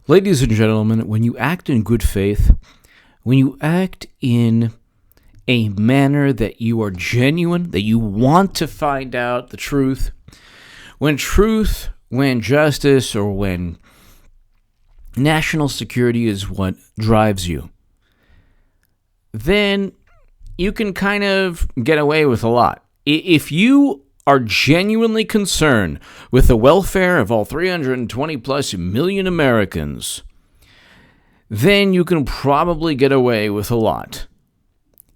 Ladies and gentlemen, when you act in good faith, when you act in a manner that you are genuine, that you want to find out the truth, when justice, or when national security is what drives you, then you can kind of get away with a lot. If you are genuinely concerned with the welfare of all 320 plus million Americans, then you can probably get away with a lot.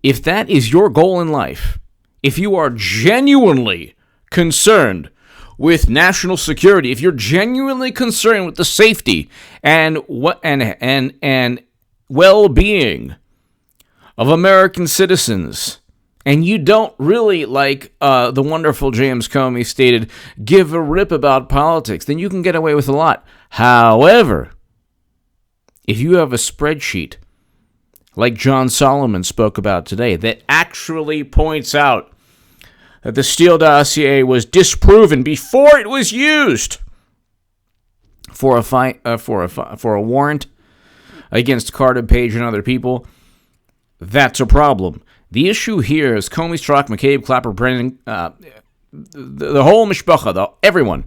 If that is your goal in life, if you are genuinely concerned with national security, if you're genuinely concerned with the safety and well-being of American citizens, and you don't really, like the wonderful James Comey stated, give a rip about politics, then you can get away with a lot. However, if you have a spreadsheet, like John Solomon spoke about today, that actually points out that the Steele Dossier was disproven before it was used for a warrant against Carter Page and other people, that's a problem. The issue here is Comey, Strzok, McCabe, Clapper, Brennan, the whole mishpacha, everyone.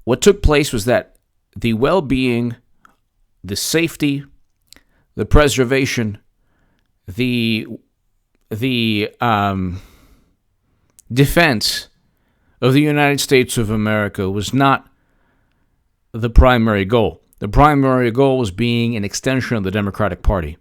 What took place was that the well-being, the safety, the preservation, the defense of the United States of America was not the primary goal. The primary goal was being an extension of the Democratic Party.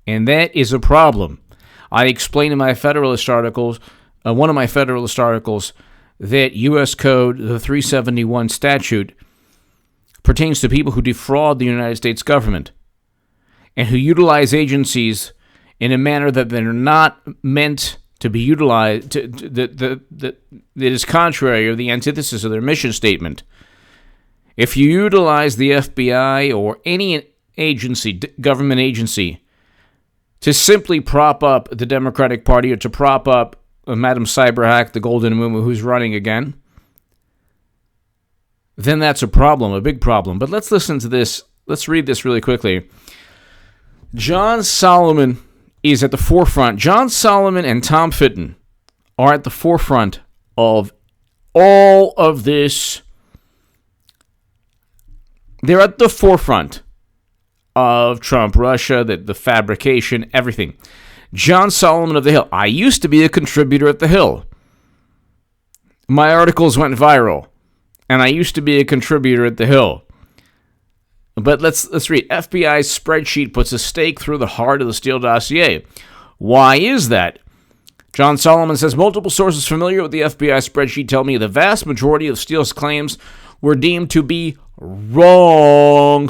And that is a problem. I explained in my Federalist articles, one of my Federalist articles, that U.S. Code, the 371 statute, pertains to people who defraud the United States government and who utilize agencies in a manner that they're not meant to be utilized, that is contrary or the antithesis of their mission statement. If you utilize the FBI or any agency, government agency, to simply prop up the Democratic Party or to prop up Madam Cyberhack, the Golden Mumu, who's running again, then that's a problem, a big problem. But let's listen to this. Let's read this really quickly. John Solomon is at the forefront. John Solomon and Tom Fitton are at the forefront of all of this. They're at the forefront of Trump, Russia, the fabrication, everything. John Solomon of The Hill. I used to be a contributor at The Hill. My articles went viral, and I used to be a contributor at The Hill. But let's read. FBI's spreadsheet puts a stake through the heart of the Steele Dossier. Why is that? John Solomon says, multiple sources familiar with the FBI spreadsheet tell me the vast majority of Steele's claims were deemed to be wrong,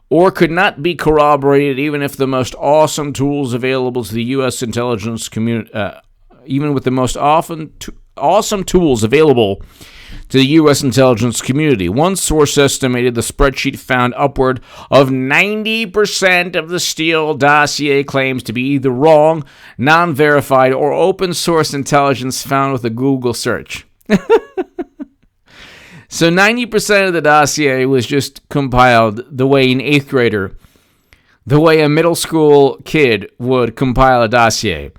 or could not be corroborated even if the most awesome tools available to the U.S. intelligence community, even with the most awesome tools available to the U.S. intelligence community. One source estimated the spreadsheet found upward of 90% of the Steele Dossier claims to be either wrong, non-verified, or open source intelligence found with a Google search. So 90% of the dossier was just compiled the way an 8th grader, the way a middle school kid would compile a dossier.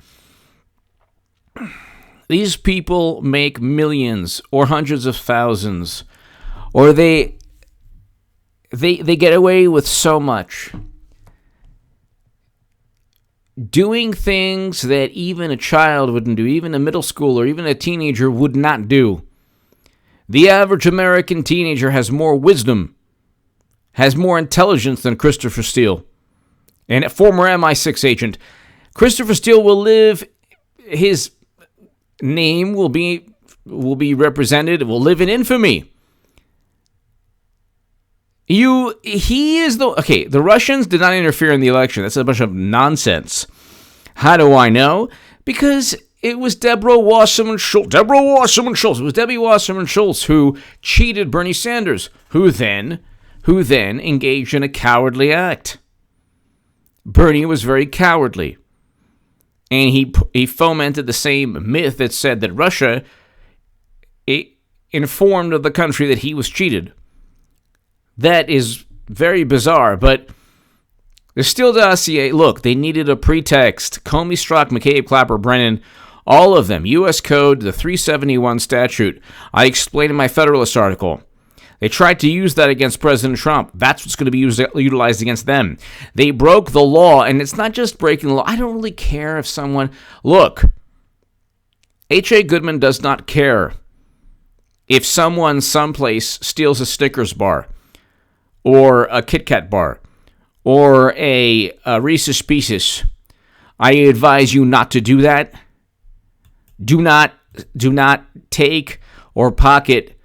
These people make millions or hundreds of thousands, or they get away with so much, doing things that even a child wouldn't do, even a middle schooler, even a teenager would not do. The average American teenager has more wisdom, has more intelligence than Christopher Steele, and a former MI6 agent. Christopher Steele will live, his name will be represented, will live in infamy. The Russians did not interfere in the election. That's a bunch of nonsense. How do I know? Because it was Deborah Wasserman Schultz. It was Debbie Wasserman Schultz who cheated Bernie Sanders, who then engaged in a cowardly act. Bernie was very cowardly. And he fomented the same myth that said that Russia informed of the country that he was cheated. That is very bizarre, but the Steele Dossier, look, they needed a pretext. Comey, Strzok, McCabe, Clapper, Brennan, all of them. U.S. Code, the 371 statute. I explained in my Federalist article. They tried to use that against President Trump. That's what's going to be utilized against them. They broke the law, and it's not just breaking the law. I don't really care if someone... Look, H.A. Goodman does not care if someone someplace steals a Snickers bar or a Kit Kat bar or a Reese's Pieces. I advise you not to do that. Do not take or pocket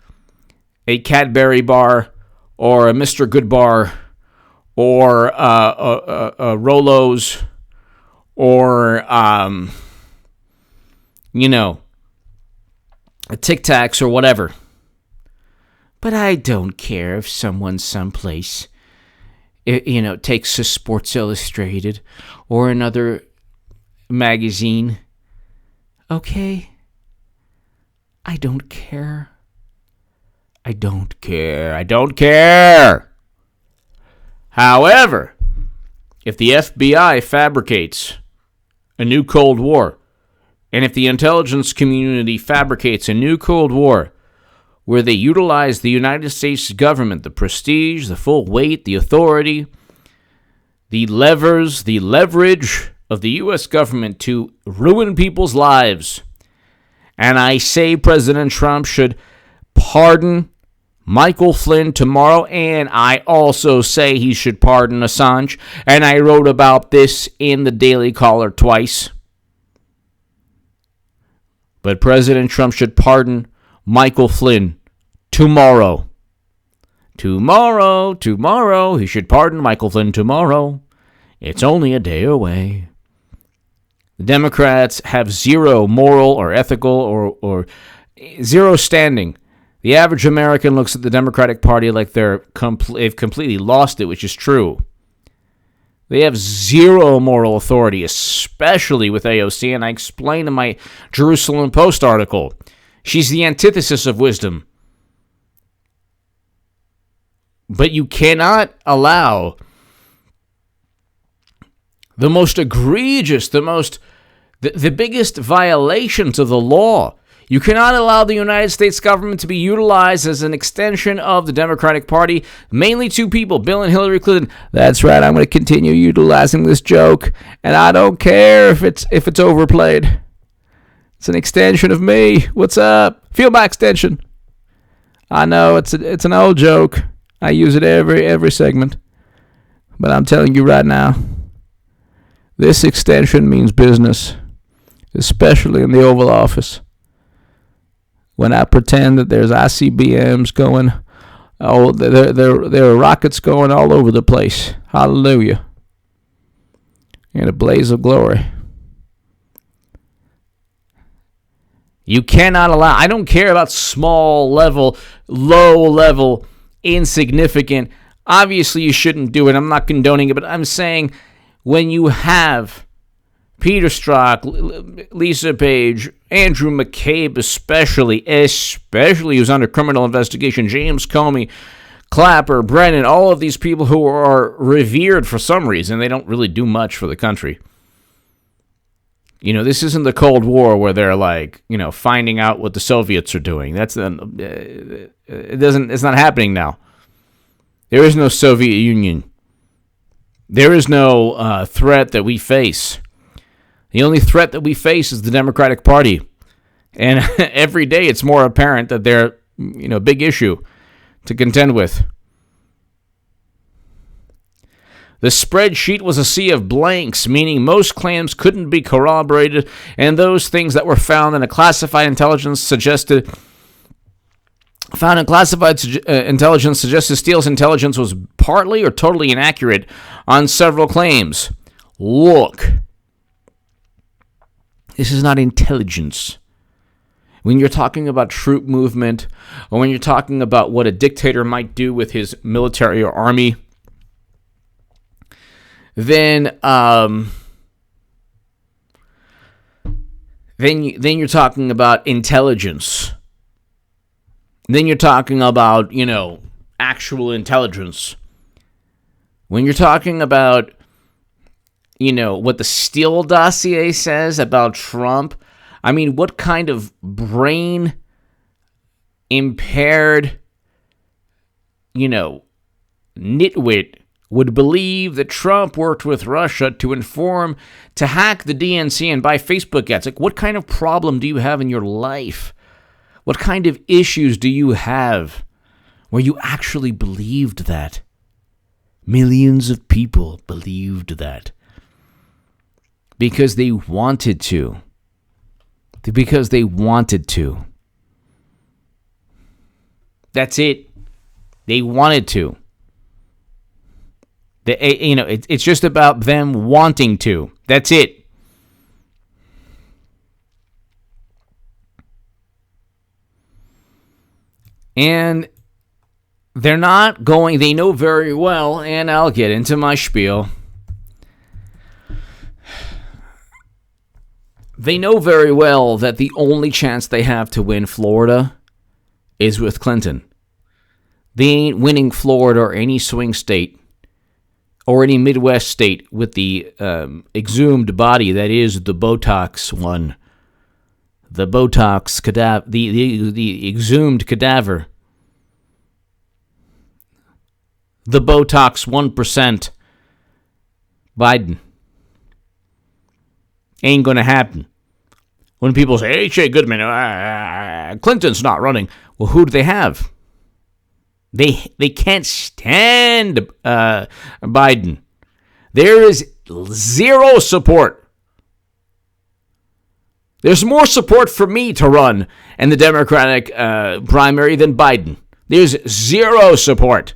a Cadbury bar or a Mr. Good bar or a Rolos or, a Tic Tacs or whatever. But I don't care if someone someplace, takes a Sports Illustrated or another magazine. Okay? I don't care. I don't care. However, if the FBI fabricates a new Cold War, and if the intelligence community fabricates a new Cold War where they utilize the United States government, the prestige, the full weight, the authority, the levers, the leverage of the U.S. government to ruin people's lives, and I say President Trump should pardon Michael Flynn tomorrow, and I also say he should pardon Assange, and I wrote about this in the Daily Caller twice. But President Trump should pardon Michael Flynn tomorrow. Tomorrow. He should pardon Michael Flynn tomorrow. It's only a day away. The Democrats have zero moral or ethical or zero standing. The average American looks at the Democratic Party like they've completely lost it, which is true. They have zero moral authority, especially with AOC, and I explained in my Jerusalem Post article. She's the antithesis of wisdom. But you cannot allow the most egregious, the biggest violations of the law. You cannot allow the United States government to be utilized as an extension of the Democratic Party. Mainly two people, Bill and Hillary Clinton. That's right, I'm going to continue utilizing this joke, and I don't care if it's overplayed. It's an extension of me. What's up? Feel my extension. I know it's an old joke. I use it every segment. But I'm telling you right now, this extension means business, especially in the Oval Office. When I pretend that there's ICBMs going, there are rockets going all over the place. Hallelujah. In a blaze of glory. You cannot allow, I don't care about small level, low level, insignificant. Obviously, you shouldn't do it. I'm not condoning it, but I'm saying when you have Peter Strzok, Lisa Page, Andrew McCabe especially who's under criminal investigation, James Comey, Clapper, Brennan, all of these people who are revered for some reason. They don't really do much for the country. This isn't the Cold War where they're like, finding out what the Soviets are doing. It's not happening now. There is no Soviet Union. There is no threat that we face. The only threat that we face is the Democratic Party. And every day it's more apparent that they're, a big issue to contend with. The spreadsheet was a sea of blanks, meaning most claims couldn't be corroborated, and those things that were found in intelligence suggested Steele's intelligence was partly or totally inaccurate on several claims. Look. This is not intelligence. When you're talking about troop movement, or when you're talking about what a dictator might do with his military or army, then you're talking about intelligence. Then you're talking about, actual intelligence. When you're talking about, what the Steele Dossier says about Trump, I mean, what kind of brain impaired, nitwit would believe that Trump worked with Russia to hack the DNC and buy Facebook ads? Like, what kind of problem do you have in your life? What kind of issues do you have where you actually believed that? Millions of people believed that because they wanted to. Because they wanted to. That's it. They wanted to. It's just about them wanting to. That's it. And they're not going, they know very well, and I'll get into my spiel. They know very well that the only chance they have to win Florida is with Clinton. They ain't winning Florida or any swing state or any Midwest state with the exhumed body that is the Botox one. The Botox cadaver, the exhumed cadaver. The Botox 1%. Biden. Ain't gonna happen. When people say, H.A. Goodman, Clinton's not running. Well, who do they have? They can't stand Biden. There is zero support. There's more support for me to run in the Democratic primary than Biden. There's zero support.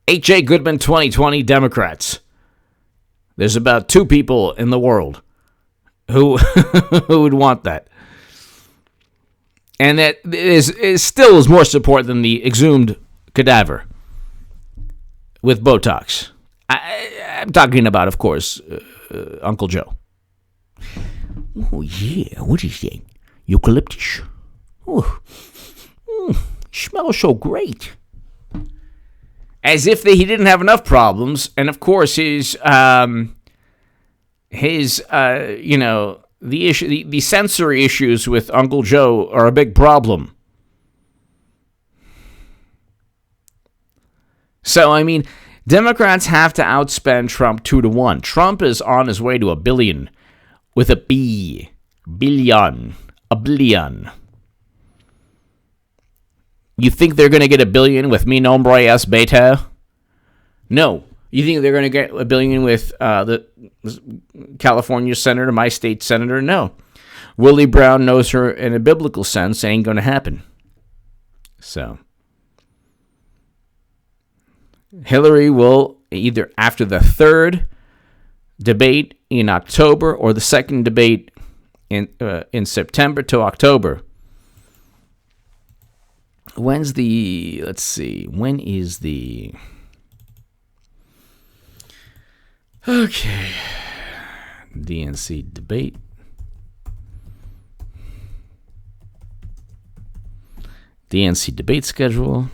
H.A. Goodman 2020 Democrats. There's about 2 people in the world who would want that. And that is still is more support than the exhumed cadaver with Botox. I'm talking about, of course, Uncle Joe. Oh, yeah. What is that? Eucalyptus. Oh, smells so great. As if he didn't have enough problems. And, of course, the sensory issues with Uncle Joe are a big problem. So, I mean, Democrats have to outspend Trump 2-1. Trump is on his way to $1 billion with a B. Billion. A billion. You think they're going to get $1 billion with mi nombre es Beto? No. You think they're going to get $1 billion with the California senator, my state senator? No. Willie Brown knows her in a biblical sense. It ain't going to happen. So, Hillary will either after the third debate in October or the second debate in September to October. When is the okay, DNC debate. DNC debate schedule.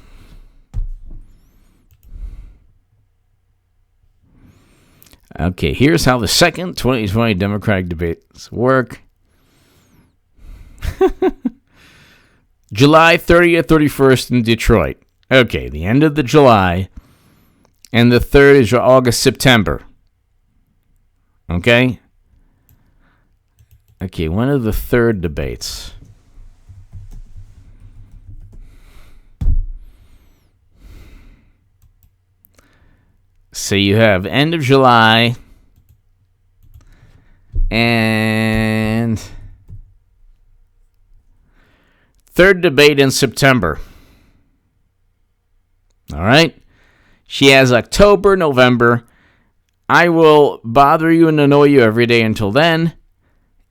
Okay, here's how the second 2020 Democratic debates work. July 30th, 31st in Detroit. Okay, the end of the July. And the third is your August, September. Okay? Okay, when are the third debates? So you have end of July and third debate in September. All right? She has October, November. I will bother you and annoy you every day until then.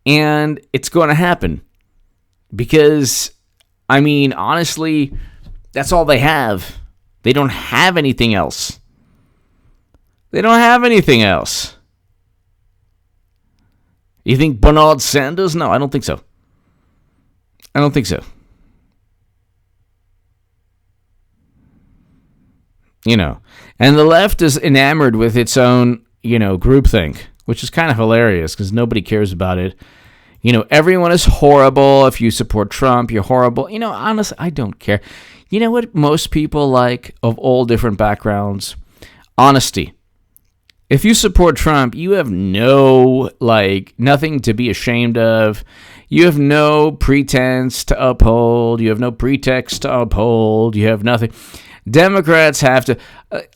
And it's going to happen. Because, I mean, honestly, that's all they have. They don't have anything else. They don't have anything else. You think Bernard Sanders? No, I don't think so. I don't think so. And the left is enamored with its own, groupthink, which is kind of hilarious because nobody cares about it. Everyone is horrible. If you support Trump, you're horrible. Honestly, I don't care. You know what most people like of all different backgrounds? Honesty. If you support Trump, you have nothing to be ashamed of. You have no pretense to uphold. You have no pretext to uphold. You have nothing. Democrats have to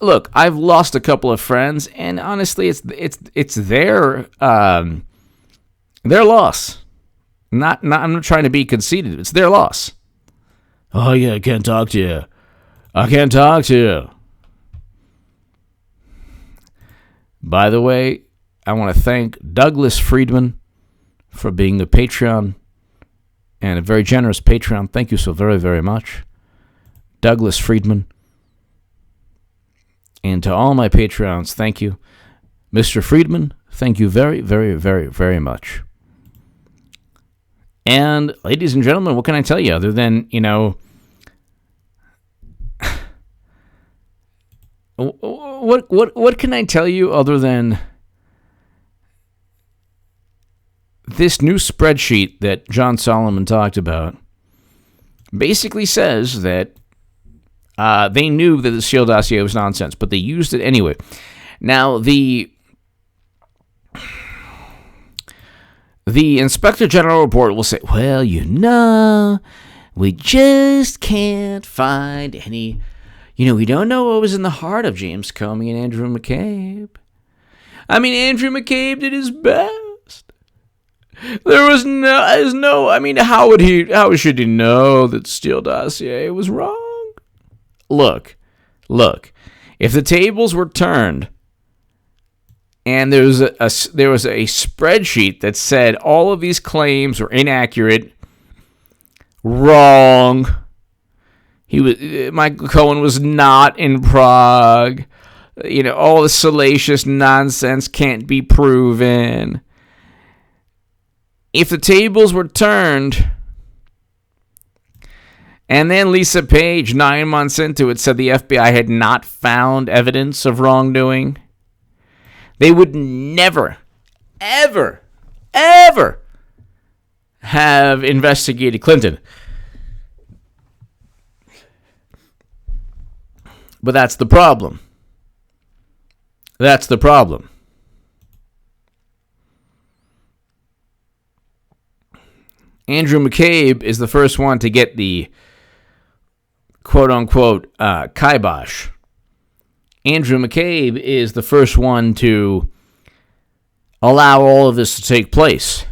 look. I've lost a couple of friends, and honestly, it's their loss. I'm not trying to be conceited. It's their loss. Oh yeah, I can't talk to you. I can't talk to you. By the way, I want to thank Douglas Friedman for being a Patreon and a very generous Patreon. Thank you so very, very much. Douglas Friedman. And to all my Patreons, thank you. Mr. Friedman, thank you very, very, very, very much. And ladies and gentlemen, what can I tell you other than, what can I tell you other than this new spreadsheet that John Solomon talked about basically says that they knew that the Steele Dossier was nonsense, but they used it anyway. Now, the Inspector General report will say, well, we just can't find any. We don't know what was in the heart of James Comey and Andrew McCabe. I mean, Andrew McCabe did his best. There was no. I mean, how should he know that Steele Dossier was wrong? Look. If the tables were turned, and there was a spreadsheet that said all of these claims were inaccurate, wrong. Michael Cohen was not in Prague. All the salacious nonsense can't be proven. If the tables were turned, and then Lisa Page, 9 months into it, said the FBI had not found evidence of wrongdoing, they would never, ever, ever have investigated Clinton. But that's the problem. Andrew McCabe is the first one to get the quote-unquote kibosh. Andrew McCabe is the first one to allow all of this to take place.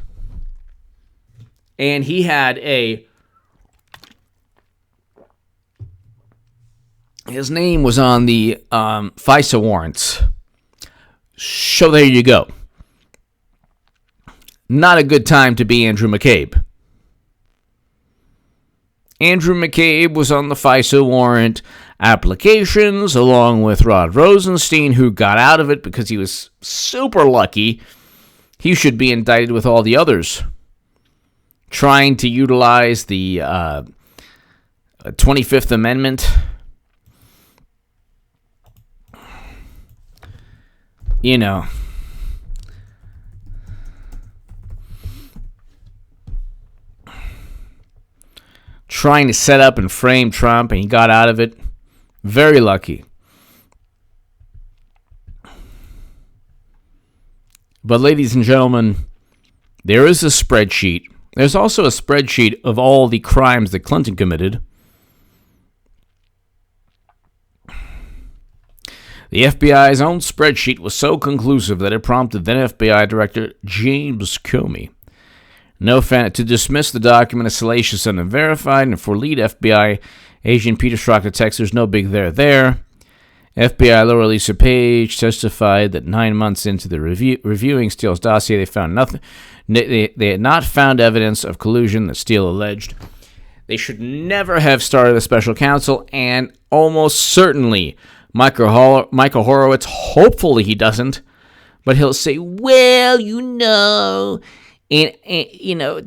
And he had his name was on the FISA warrants. So there you go. Not a good time to be Andrew McCabe. Andrew McCabe was on the FISA warrant applications along with Rod Rosenstein, who got out of it because he was super lucky. He should be indicted with all the others trying to utilize the 25th Amendment. Trying to set up and frame Trump, and he got out of it. Very lucky. But ladies and gentlemen, there is a spreadsheet. There's also a spreadsheet of all the crimes that Clinton committed. The FBI's own spreadsheet was so conclusive that it prompted then FBI Director James Comey to dismiss the document as salacious and unverified, and for lead FBI agent Peter Strzok to text, "There's no big there." FBI lawyer Lisa Page testified that 9 months into the reviewing Steele's dossier, they found nothing. They had not found evidence of collusion that Steele alleged. They should never have started a special counsel, and almost certainly Michael Horowitz, hopefully he doesn't, but he'll say, well,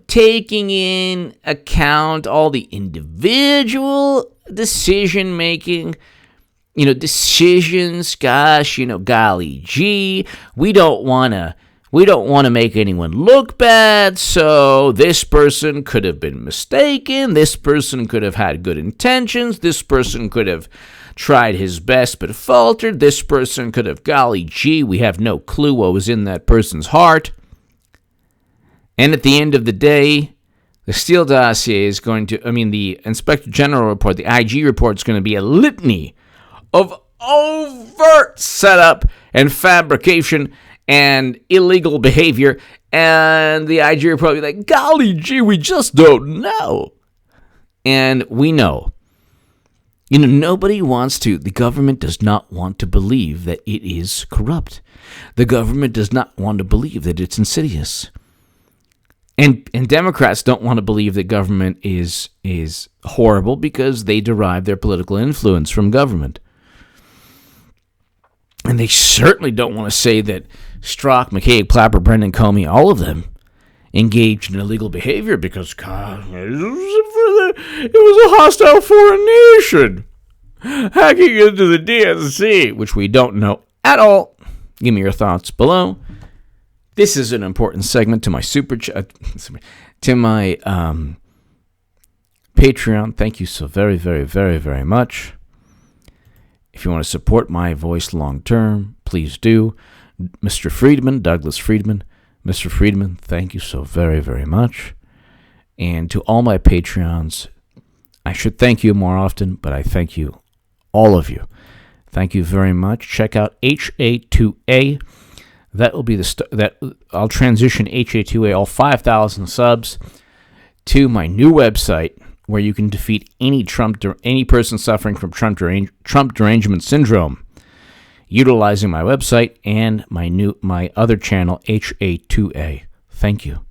taking in account all the individual decision-making, decisions. Gosh, golly gee, we don't want to make anyone look bad, so this person could have been mistaken, this person could have had good intentions, this person could have tried his best but faltered, this person could have, golly gee, we have no clue what was in that person's heart. And at the end of the day, the Steele Dossier is going to, the Inspector General report, the IG report is going to be a litany of overt setup and fabrication and illegal behavior, and the IG report will be like, golly gee, we just don't know. And we know. The government does not want to believe that it is corrupt. The government does not want to believe that it's insidious. And Democrats don't want to believe that government is horrible because they derive their political influence from government. And they certainly don't want to say that Strzok, McCabe, Clapper, Brendan, Comey, all of them engaged in illegal behavior because, God, it was a hostile foreign nation hacking into the DNC, which we don't know at all. Give me your thoughts below. This is an important segment to my to my Patreon. Thank you so very, very, very, very much. If you want to support my voice long term, please do. Mr. Friedman, Douglas Friedman. Mr. Friedman, thank you so very, very much. And to all my Patreons, I should thank you more often, but I thank you, all of you. Thank you very much. Check out HA2A. That will be I'll transition HA2A, all 5,000 subs, to my new website where you can defeat any person suffering from Trump derangement syndrome, utilizing my website and my other channel, HA2A. Thank you.